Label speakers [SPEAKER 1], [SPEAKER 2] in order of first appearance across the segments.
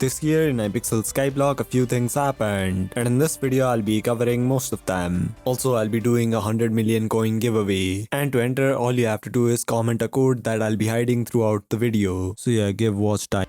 [SPEAKER 1] This year in Hypixel Skyblock a few things happened, and in this video I'll be covering most of them. Also I'll be doing a 100 million coin giveaway, and to enter all you have to do is comment a code that I'll be hiding throughout the video. So yeah, give watch time.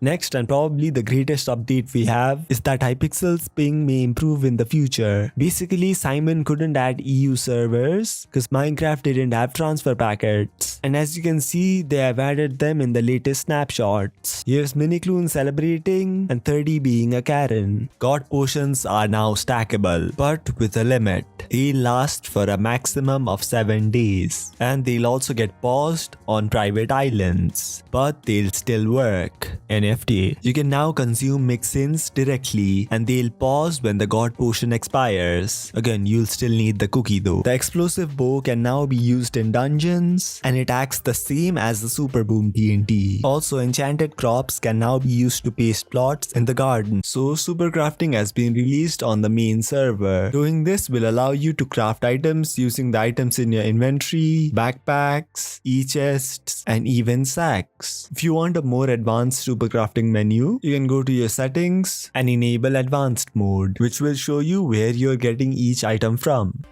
[SPEAKER 1] Next, and probably the greatest update we have, is that Hypixel's ping may improve in the future. Basically, Simon couldn't add EU servers because Minecraft didn't have transfer packets. And as you can see, they have added them in the latest snapshots. Here's Minicloon celebrating and 30 being a Karen. God potions are now stackable, but with a limit. They'll last for a maximum of 7 days. And they'll also get paused on private islands, but they'll still work. NFT. You can now consume mix-ins directly and they'll pause when the God potion expires. Again, you'll still need the cookie though. The explosive bow can now be used in dungeons and it acts the same as the super boom TNT. Also, enchanted crops can now be used to paste plots in the garden. So super crafting has been released on the main server. Doing this will allow you to craft items using the items in your inventory, backpacks, e-chests, and even sacks. If you want a more advanced super crafting menu, you can go to your settings and enable advanced mode, which will show you where you're getting each item from.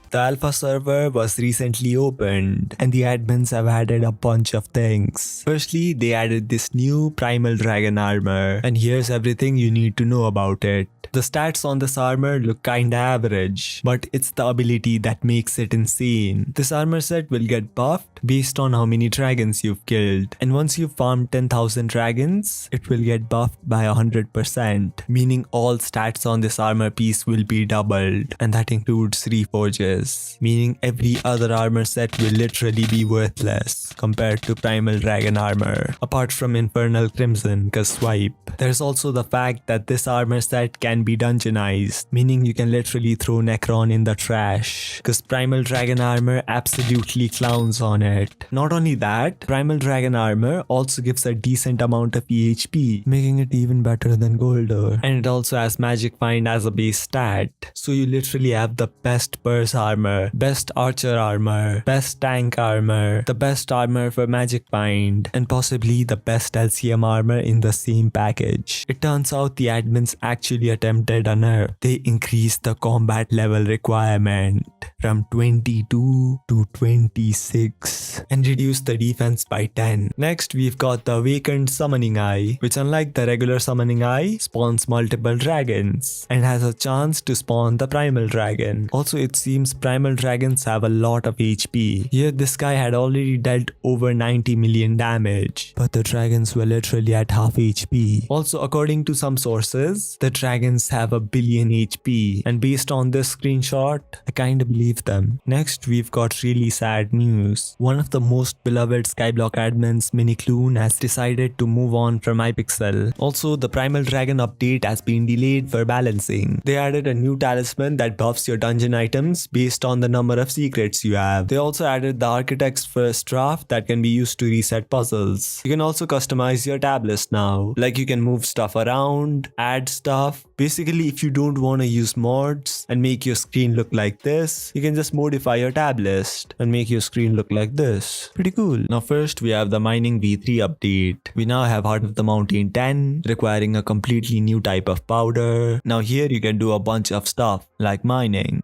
[SPEAKER 1] The alpha server was recently opened and the admins have added a bunch of things. Firstly, they added this new primal dragon armor, and here's everything you need to know about it. The stats on this armor look kinda average, but it's the ability that makes it insane. This armor set will get buffed based on how many dragons you've killed, and once you've farmed 10,000 dragons, it will get buffed by 100%, meaning all stats on this armor piece will be doubled, and that includes reforges, meaning every other armor set will literally be worthless compared to primal dragon armor, apart from infernal crimson cause swipe. There's also the fact that this armor set can be dungeonized, meaning you can literally throw Necron in the trash, cause primal dragon armor absolutely clowns on it. Not only that, primal dragon armor also gives a decent amount of EHP, making it even better than Golder. And it also has magic find as a base stat, so you literally have the best purse armor, best archer armor, best tank armor, the best armor for magic find, and possibly the best LCM armor in the same package. It turns out the admins actually attempted a nerf. They increased the combat level requirement from 22 to 26 and reduced the defense by 10. Next, we've got the awakened summoning eye, which unlike the regular summoning eye, spawns multiple dragons and has a chance to spawn the primal dragon. Also, it seems primal dragons have a lot of HP. Here, this guy had already dealt over 90 million damage, but the dragons were literally at half HP. Also, according to some sources, the dragons have a billion HP, and based on this screenshot, I kinda believe them. Next, we've got really sad news. One of the most beloved Skyblock admins, Minicloon, has decided to move on from Hypixel. Also, the primal dragon update has been delayed for balancing. They added a new talisman that buffs your dungeon items based on the number of secrets you have. They also added the architect's first draft that can be used to reset puzzles. You can also customize your tab list now. Like you can move stuff around, add stuff. Basically, if you don't want to use mods and make your screen look like this, you can just modify your tab list and make your screen look like this. Pretty cool. Now first, we have the mining v3 update. We now have Heart of the Mountain 10, requiring a completely new type of powder. Now here you can do a bunch of stuff like mining.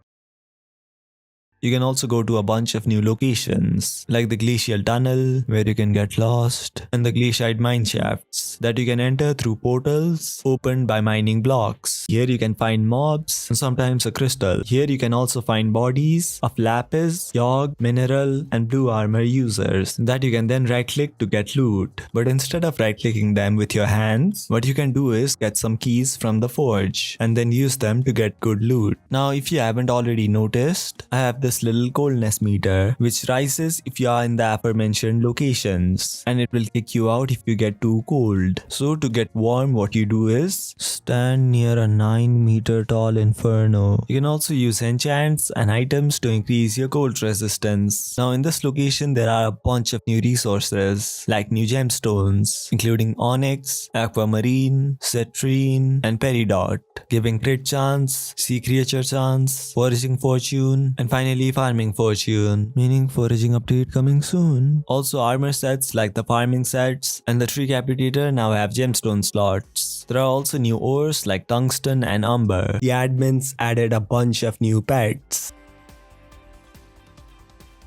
[SPEAKER 1] You can also go to a bunch of new locations, like the Glacial Tunnel, where you can get lost, and the Glaciite mine shafts, that you can enter through portals opened by mining blocks. Here you can find mobs, and sometimes a crystal. Here you can also find bodies of lapis, yogg, mineral, and blue armor users, that you can then right-click to get loot. But instead of right-clicking them with your hands, what you can do is get some keys from the forge, and then use them to get good loot. Now, if you haven't already noticed, I have this little coldness meter which rises if you are in the aforementioned locations, and it will kick you out if you get too cold. So to get warm, what you do is stand near a 9-meter tall inferno. You can also use enchants and items to increase your cold resistance. Now in this location there are a bunch of new resources like new gemstones, including onyx, aquamarine, citrine, and peridot, giving crit chance, sea creature chance, foraging fortune, and finally basically farming fortune, meaning foraging update coming soon. Also armor sets like the farming sets and the tree capitator now have gemstone slots. There are also new ores like tungsten and umber. The admins added a bunch of new pets.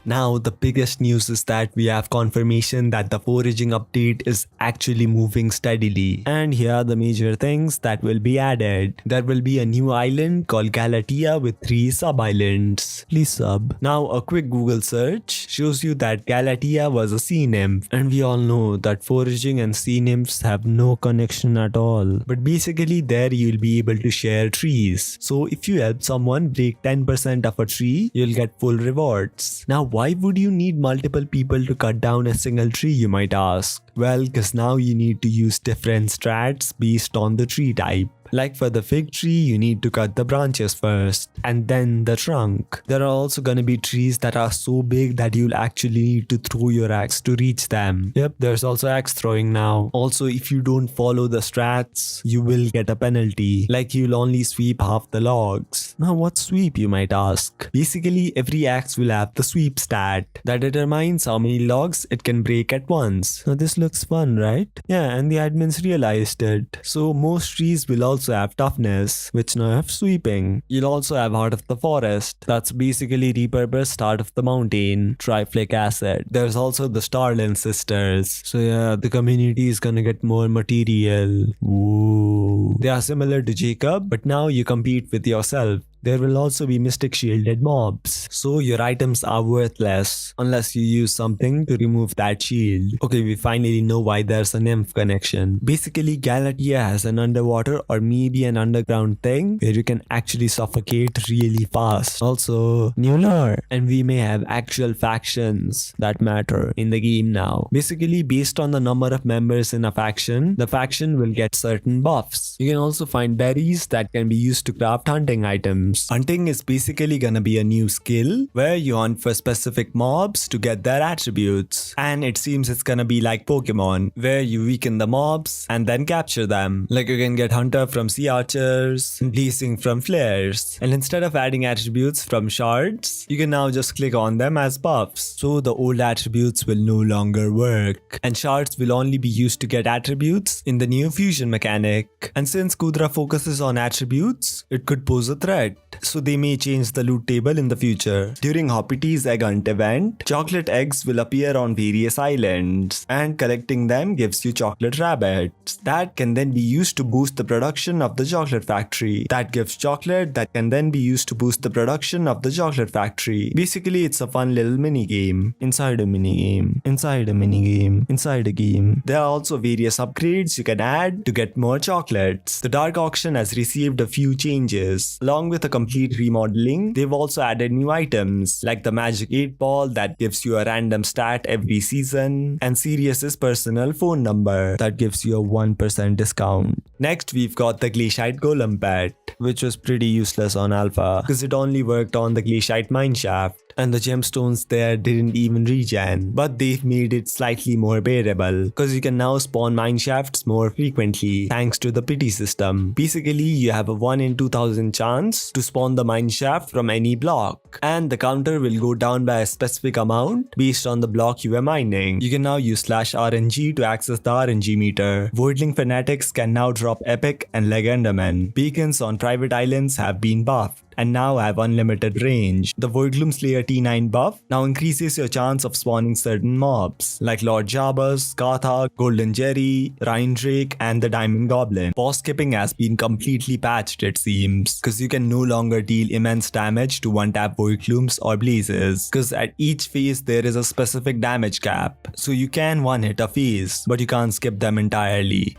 [SPEAKER 1] Now the biggest news is that we have confirmation that the foraging update is actually moving steadily. And here are the major things that will be added. There will be a new island called Galatea with 3 sub-islands. Please sub. Now a quick Google search shows you that Galatea was a sea nymph, and we all know that foraging and sea nymphs have no connection at all. But basically there you'll be able to share trees. So if you help someone break 10% of a tree, you'll get full rewards. Now why would you need multiple people to cut down a single tree, you might ask? Well, cause now you need to use different strats based on the tree type. Like for the fig tree, you need to cut the branches first and then the trunk. There are also gonna be trees that are so big that you'll actually need to throw your axe to reach them. Yep, there's also axe throwing now. Also, if you don't follow the strats, you will get a penalty. Like you'll only sweep half the logs. Now what's sweep, you might ask? Basically, every axe will have the sweep stat that determines how many logs it can break at once. Now this looks fun, right? Yeah, and the admins realized it. So most trees will also have toughness, which now have sweeping. You'll also have Heart of the Forest. That's basically repurposed Heart of the Mountain, triflic acid. There's also the Starlin sisters. So yeah, the community is gonna get more material. Ooh. They are similar to Jacob, but now you compete with yourself. There will also be mystic shielded mobs, so your items are worthless unless you use something to remove that shield. Okay, we finally know why there's a nymph connection. Basically, Galatea has an underwater or maybe an underground thing where you can actually suffocate really fast. Also, new lore, and we may have actual factions that matter in the game now. Basically, based on the number of members in a faction, the faction will get certain buffs. You can also find berries that can be used to craft hunting items. Hunting is basically gonna be a new skill where you hunt for specific mobs to get their attributes. And it seems it's gonna be like Pokemon, where you weaken the mobs and then capture them. Like you can get Hunter from Sea Archers, Blazing from Flares. And instead of adding attributes from shards, you can now just click on them as buffs. So the old attributes will no longer work. And shards will only be used to get attributes in the new fusion mechanic. And since Kudra focuses on attributes, it could pose a threat. So they may change the loot table in the future. During Hoppity's egg hunt event, chocolate eggs will appear on various islands, and collecting them gives you chocolate rabbits. That can then be used to boost the production of the chocolate factory. That gives chocolate that can then be used to boost the production of the chocolate factory. Basically, it's a fun little mini game inside a mini game, inside a mini game, inside a game. There are also various upgrades you can add to get more chocolates. The dark auction has received a few changes. Along with a complete remodeling, they've also added new items like the magic 8 ball that gives you a random stat every season, and Sirius's personal phone number that gives you a 1% discount. Next, we've got the glaciate golem pet, which was pretty useless on alpha because it only worked on the glaciate mineshaft. And the gemstones there didn't even regen, but they've made it slightly more bearable because you can now spawn mineshafts more frequently thanks to the pity system. Basically, you have a 1 in 2000 chance to spawn the mineshaft from any block, and the counter will go down by a specific amount based on the block you are mining. You can now use /RNG to access the RNG meter. Voidling fanatics can now drop epic and legendamen. Beacons on private islands have been buffed and now have unlimited range. The Voidgloom Slayer T9 buff now increases your chance of spawning certain mobs like Lord Jabba's, Katha, Golden Jerry, Rhindrake, and the Diamond Goblin. Boss skipping has been completely patched, it seems, because you can no longer deal immense damage to one-tap Voidglooms or Blazes, because at each phase there is a specific damage cap, so you can one-hit a phase, but you can't skip them entirely.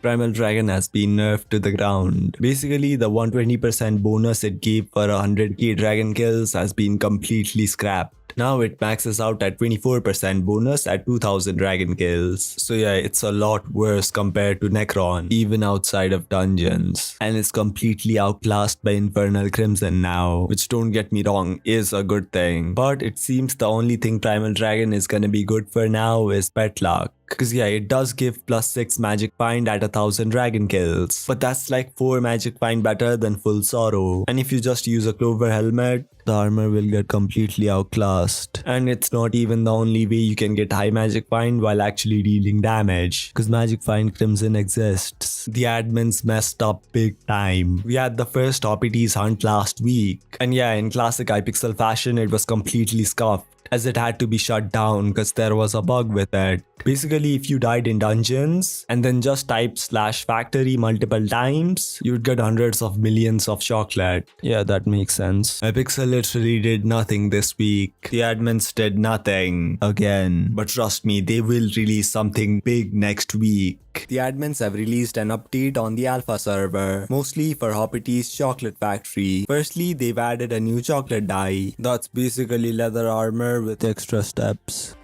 [SPEAKER 1] Primal Dragon has been nerfed to the ground. Basically, the 120% bonus it gave for 100k dragon kills has been completely scrapped. Now it maxes out at 24% bonus at 2000 dragon kills. So yeah, it's a lot worse compared to Necron, even outside of dungeons. And it's completely outclassed by Infernal Crimson now, which, don't get me wrong, is a good thing. But it seems the only thing Primal Dragon is gonna be good for now is pet luck. Cause yeah, it does give +6 magic find at 1000 dragon kills. But that's like 4 magic find better than full sorrow. And if you just use a clover helmet, the armor will get completely outclassed. And it's not even the only way you can get high magic find while actually dealing damage. Cause magic find crimson exists. The admins messed up big time. We had the first OPT's hunt last week. And yeah, in classic Hypixel fashion, it was completely scuffed, as it had to be shut down because there was a bug with it. Basically, if you died in dungeons and then just typed /factory multiple times, you'd get hundreds of millions of chocolate. Yeah, that makes sense. Hypixel literally did nothing this week. The admins did nothing again. But trust me, they will release something big next week. The admins have released an update on the alpha server, mostly for Hoppit's chocolate factory. Firstly, they've added a new chocolate dye. That's basically leather armor with extra steps.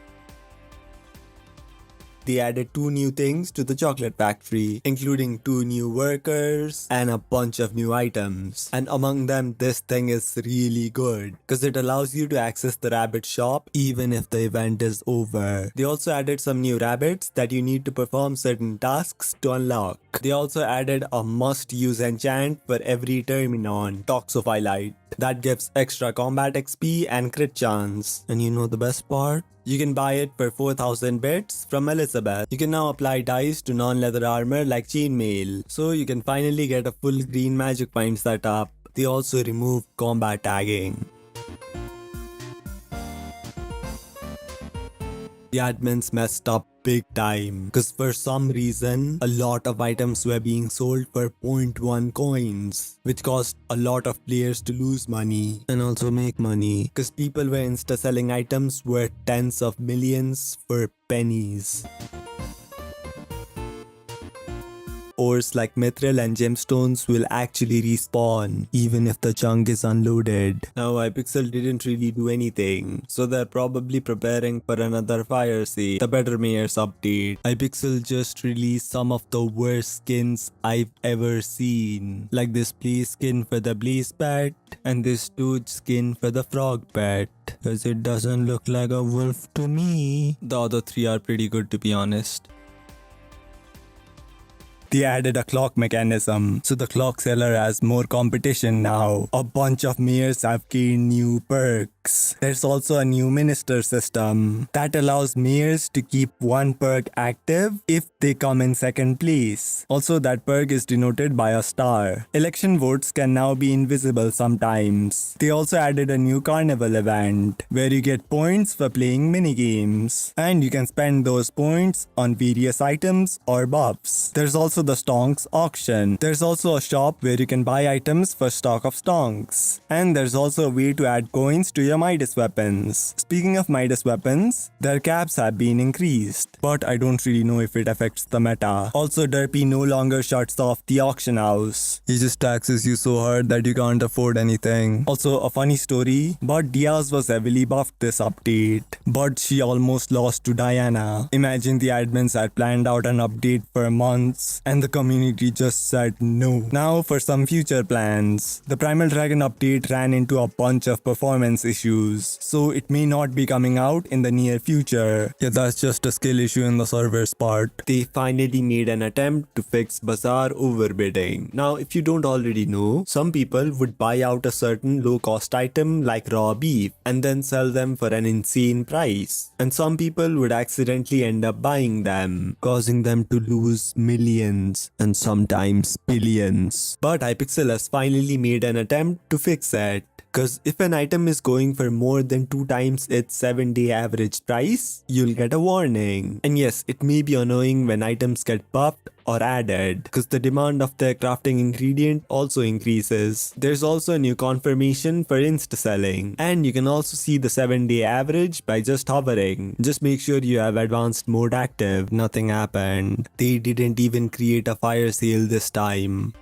[SPEAKER 1] They added 2 new things to the chocolate factory, including 2 new workers and a bunch of new items. And among them, this thing is really good because it allows you to access the rabbit shop even if the event is over. They also added some new rabbits that you need to perform certain tasks to unlock. They also added a must-use enchant for every Terminon, Toxophilite, that gives extra combat XP and crit chance. And you know the best part? You can buy it for 4000 bits from Elizabeth. You can now apply dyes to non-leather armor like chainmail, so you can finally get a full green magic find setup. They also removed combat tagging. The admins messed up big time because for some reason a lot of items were being sold for 0.1 coins, which caused a lot of players to lose money and also make money because people were insta selling items worth tens of millions for pennies. Ores like mithril and gemstones will actually respawn even if the chunk is unloaded. Now Hypixel didn't really do anything, so they're probably preparing for another fire sale, the Better Mayors update. Hypixel just released some of the worst skins I've ever seen, like this blaze skin for the blaze pet and this toad skin for the frog pet, cause it doesn't look like a wolf to me. The other 3 are pretty good, to be honest. They added a clock mechanism, so the clock seller has more competition now. A bunch of mayors have gained new perks. There's also a new minister system that allows mayors to keep one perk active if they come in second place. Also, that perk is denoted by a star. Election votes can now be invisible sometimes. They also added a new carnival event where you get points for playing minigames, and you can spend those points on various items or buffs. There's also the stonks auction. There's also a shop where you can buy items for stock of stonks. And there's also a way to add coins to your Midas weapons. Speaking of Midas weapons, their caps have been increased, but I don't really know if it affects the meta. Also, Derpy no longer shuts off the auction house. He just taxes you so hard that you can't afford anything. Also, a funny story, but Diaz was heavily buffed this update, but she almost lost to Diana. Imagine the admins had planned out an update for months and the community just said no. Now for some future plans. The Primal Dragon update ran into a bunch of performance issues, so it may not be coming out in the near future. Yeah, that's just a skill issue in the server's part. They finally made an attempt to fix bazaar overbidding. Now, if you don't already know, some people would buy out a certain low-cost item like raw beef and then sell them for an insane price. And some people would accidentally end up buying them, causing them to lose millions and sometimes billions. But Hypixel has finally made an attempt to fix it. Cause if an item is going for more than 2 times its 7-day average price, you'll get a warning. And yes, it may be annoying when items get buffed or added, cause the demand of their crafting ingredient also increases. There's also a new confirmation for insta-selling, and you can also see the 7-day average by just hovering. Just make sure you have advanced mode active. Nothing happened. They didn't even create a fire sale this time.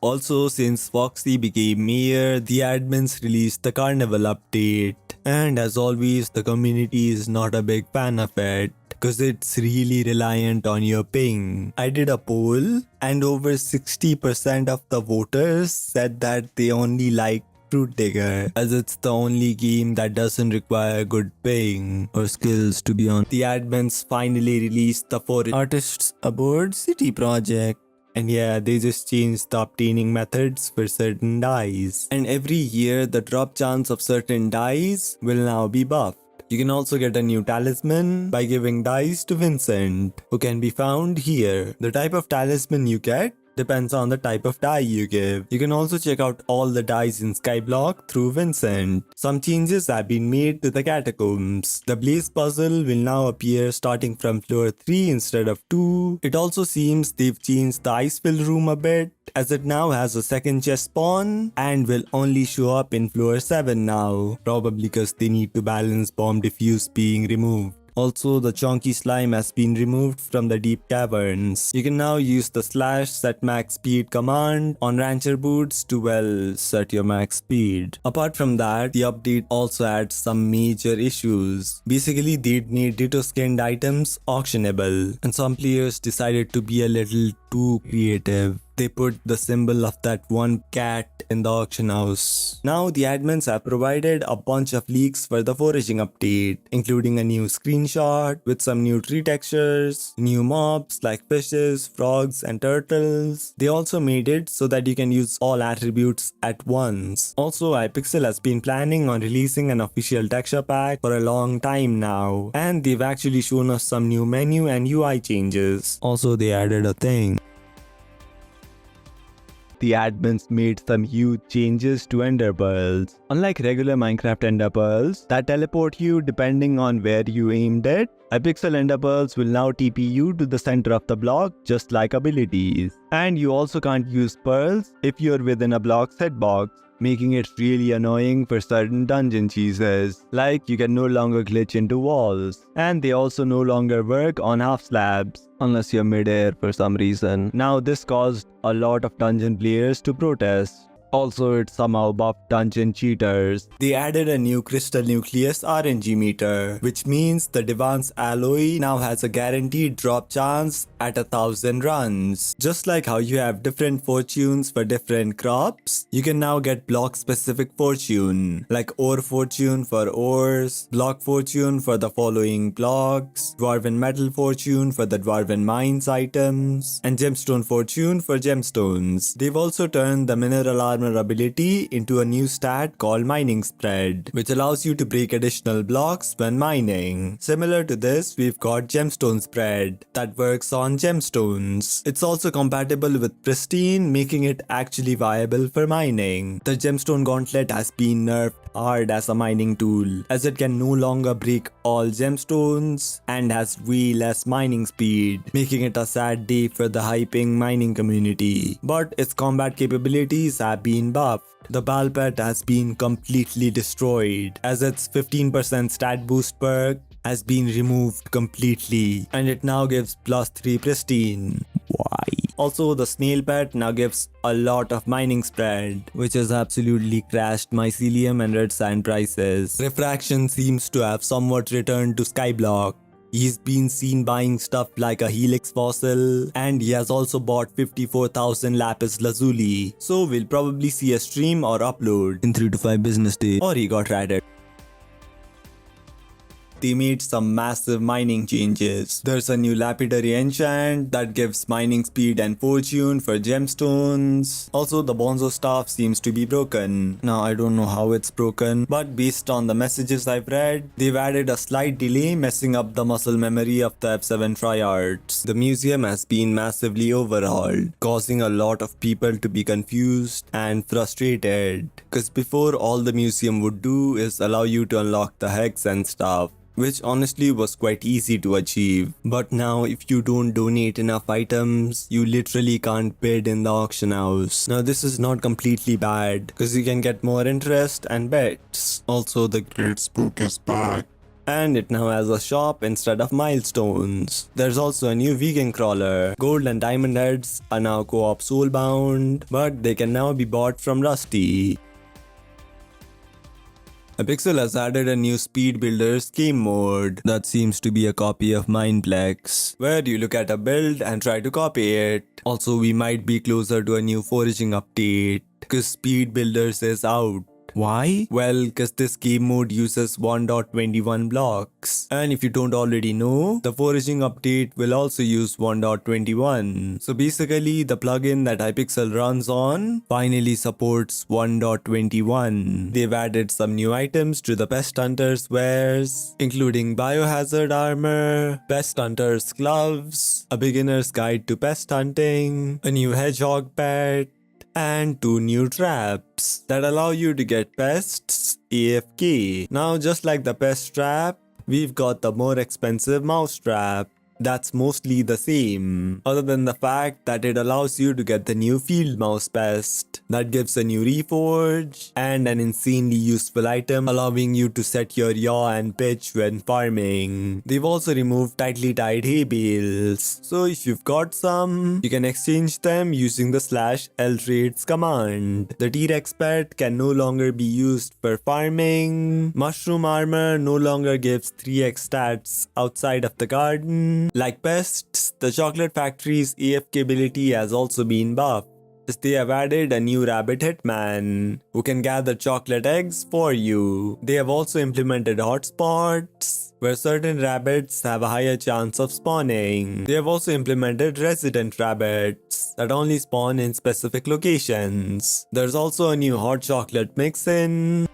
[SPEAKER 1] Also, since Foxy became mayor, the admins released the carnival update. And as always, the community is not a big fan of it, because it's really reliant on your ping. I did a poll and over 60% of the voters said that they only like Fruit Digger, as it's the only game that doesn't require good ping or skills to be on. The admins finally released the 4 artists aboard city project. And yeah, they just changed the obtaining methods for certain dyes. And every year, the drop chance of certain dyes will now be buffed. You can also get a new talisman by giving dyes to Vincent, who can be found here. The type of talisman you get depends on the type of dye you give. You can also check out all the dyes in Skyblock through Vincent. Some changes have been made to the catacombs. The blaze puzzle will now appear starting from floor 3 instead of 2. It also seems they've changed the icefill room a bit, as it now has a second chest spawn and will only show up in floor 7 now, probably because they need to balance bomb defuse being removed. Also, the chunky slime has been removed from the deep caverns. You can now use the /set max speed command on rancher boots to set your max speed. Apart from that, the update also adds some major issues. Basically, they'd made ditto skinned items auctionable, and some players decided to be a little too creative. They put the symbol of that one cat in the auction house. Now the admins have provided a bunch of leaks for the foraging update, including a new screenshot with some new tree textures, new mobs like fishes, frogs and turtles. They also made it so that you can use all attributes at once. Also, Hypixel has been planning on releasing an official texture pack for a long time now, and they've actually shown us some new menu and UI changes. Also, they added a thing. The admins made some huge changes to ender pearls. Unlike regular Minecraft ender pearls that teleport you depending on where you aimed it, Hypixel ender pearls will now TP you to the center of the block just like abilities. And you also can't use pearls if you're within a block's hitbox, making it really annoying for certain dungeon cheeses. Like, you can no longer glitch into walls, and they also no longer work on half slabs unless you're mid-air for some reason. Now this caused a lot of dungeon players to protest. Also, it somehow buffed dungeon cheaters. They added a new crystal nucleus RNG meter, which means the Divan's alloy now has a guaranteed drop chance at 1000 runs. Just like how you have different fortunes for different crops, you can now get block specific fortune, like ore fortune for ores, block fortune for the following blocks, dwarven metal fortune for the dwarven mines items, and gemstone fortune for gemstones. They've also turned the mineral armor ability into a new stat called mining spread, which allows you to break additional blocks when mining. Similar to this, we've got gemstone spread that works on gemstones. It's also compatible with pristine, making it actually viable for mining. The gemstone gauntlet has been nerfed hard as a mining tool, as it can no longer break all gemstones and has way less mining speed, making it a sad day for the hyping mining community. But its combat capabilities have been buffed. The ball pet has been completely destroyed, as its 15% stat boost perk has been removed completely, and it now gives +3 pristine. Why? Also, the snail pet now gives a lot of mining spread, which has absolutely crashed mycelium and red sand prices. Refraction seems to have somewhat returned to Skyblock. He's been seen buying stuff like a helix fossil, and he has also bought 54,000 lapis lazuli. So we'll probably see a stream or upload in 3 to 5 business days, or he got ratted. They made some massive mining changes. There's a new lapidary enchant that gives mining speed and fortune for gemstones. Also, the bonzo staff seems to be broken. Now, I don't know how it's broken, but based on the messages I've read, they've added a slight delay messing up the muscle memory of the F7 tryhards. The museum has been massively overhauled, causing a lot of people to be confused and frustrated. Because before, all the museum would do is allow you to unlock the hex and stuff, which honestly was quite easy to achieve. But now, if you don't donate enough items, you literally can't bid in the auction house. Now, this is not completely bad, because you can get more interest and bets. Also, the Great Spook is back. and it now has a shop instead of milestones. There's also a new vegan crawler. Gold and diamond heads are now co-op soulbound, but they can now be bought from Rusty. Hypixel has added a new speed builder scheme mode that seems to be a copy of Mindplex, where you look at a build and try to copy it. Also, we might be closer to a new foraging update, cause speed builders is out. Why? Well, cause this game mode uses 1.21 blocks. And if you don't already know, the foraging update will also use 1.21. So basically, the plugin that Hypixel runs on finally supports 1.21. They've added some new items to the Pest Hunter's wares, including biohazard armor, Pest Hunter's gloves, a beginner's guide to pest hunting, a new hedgehog pet, and 2 new traps that allow you to get pests AFK. Now, just like the pest trap, we've got the more expensive mouse trap. That's mostly the same, other than the fact that it allows you to get the new field mouse pest that gives a new reforge and an insanely useful item allowing you to set your yaw and pitch when farming. They've also removed tightly tied hay bales, so if you've got some, you can exchange them using the /ltrades command. The T-Rex pet can no longer be used for farming. Mushroom armor no longer gives 3x stats outside of the garden. Like pests, the chocolate factory's AFK ability has also been buffed. They have added a new rabbit hitman who can gather chocolate eggs for you. They have also implemented hotspots where certain rabbits have a higher chance of spawning. They have also implemented resident rabbits that only spawn in specific locations. There's also a new hot chocolate mix-in.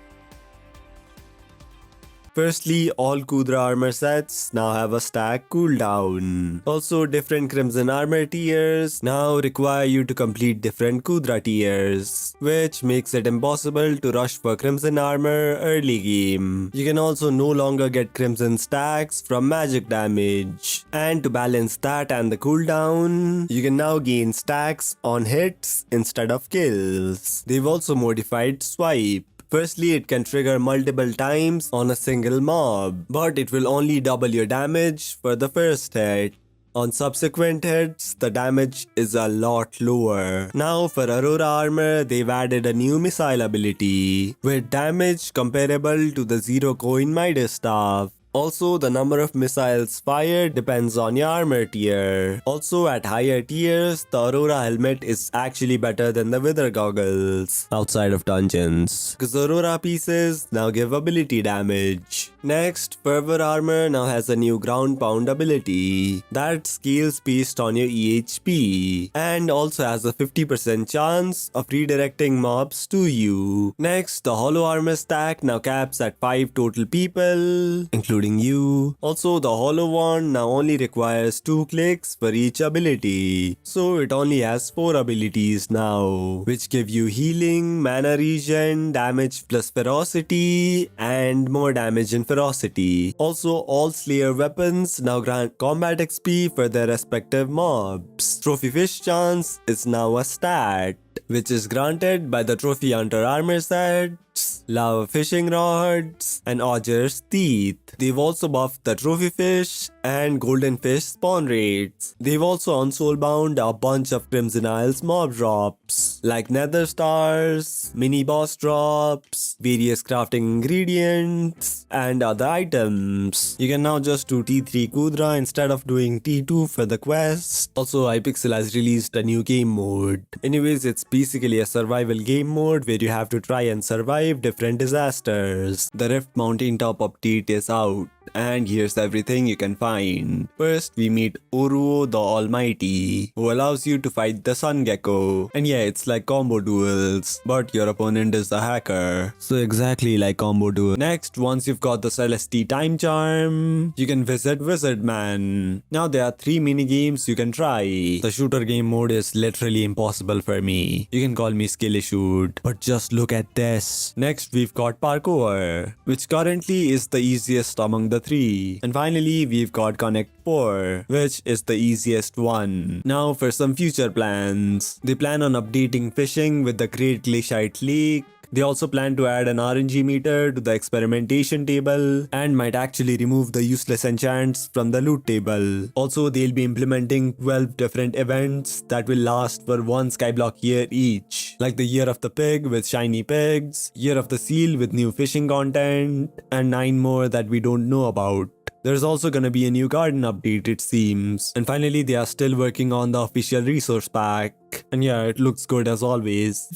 [SPEAKER 1] Firstly, all Kudra armor sets now have a stack cooldown. Also, different Crimson armor tiers now require you to complete different Kudra tiers, which makes it impossible to rush for Crimson armor early game. You can also no longer get Crimson stacks from magic damage. And to balance that and the cooldown, you can now gain stacks on hits instead of kills. They've also modified swipe. Firstly, it can trigger multiple times on a single mob, but it will only double your damage for the first hit. On subsequent hits, the damage is a lot lower. Now for Aurora armor, they've added a new missile ability, with damage comparable to the 0 coin Midas staff. Also, the number of missiles fired depends on your armor tier. Also, at higher tiers, the Aurora helmet is actually better than the Wither goggles outside of dungeons, because Aurora pieces now give ability damage. Next, Fervor armor now has a new ground pound ability that scales based on your EHP and also has a 50% chance of redirecting mobs to you. Next, the Hollow armor stack now caps at 5 total people, including you. Also, the hollow wand now only requires 2 clicks for each ability, so it only has 4 abilities now, which give you healing, mana regen, damage plus ferocity, and more damage in ferocity. Also, all Slayer weapons now grant combat XP for their respective mobs. Trophy fish chance is now a stat, which is granted by the Trophy Hunter armor sets, lava fishing rods, and Odger's teeth. They've also buffed the trophy fish and golden fish spawn rates. They've also unsoulbound a bunch of Crimson Isles mob drops, like nether stars, mini boss drops, various crafting ingredients, and other items. You can now just do T3 Kudra instead of doing T2 for the quest. Also, Hypixel has released a new game mode. Anyways, it's basically a survival game mode where you have to try and survive different disasters. The Rift Mountaintop update is out, and here's everything you can find. First, we meet Oruo the Almighty, who allows you to fight the Sun Gecko. And yeah, it's like combo duels, but your opponent is a hacker. So exactly like combo duel. Next, once you've got the Celesti Time Charm, you can visit Wizard Man. Now there are 3 mini games you can try. The shooter game mode is literally impossible for me. You can call me skill issued, but just look at this. Next, we've got Parkour, which currently is the easiest among the 3. And finally, we've got Connect 4, which is the easiest one. Now for some future plans. They plan on updating fishing with the Great Glaciate Lake, They also plan to add an RNG meter to the experimentation table and might actually remove the useless enchants from the loot table. Also, they'll be implementing 12 different events that will last for one Skyblock year each, like the Year of the Pig with shiny pigs, Year of the Seal with new fishing content, and 9 more that we don't know about. There's also gonna be a new garden update, it seems. And finally, they are still working on the official resource pack. And yeah, it looks good as always.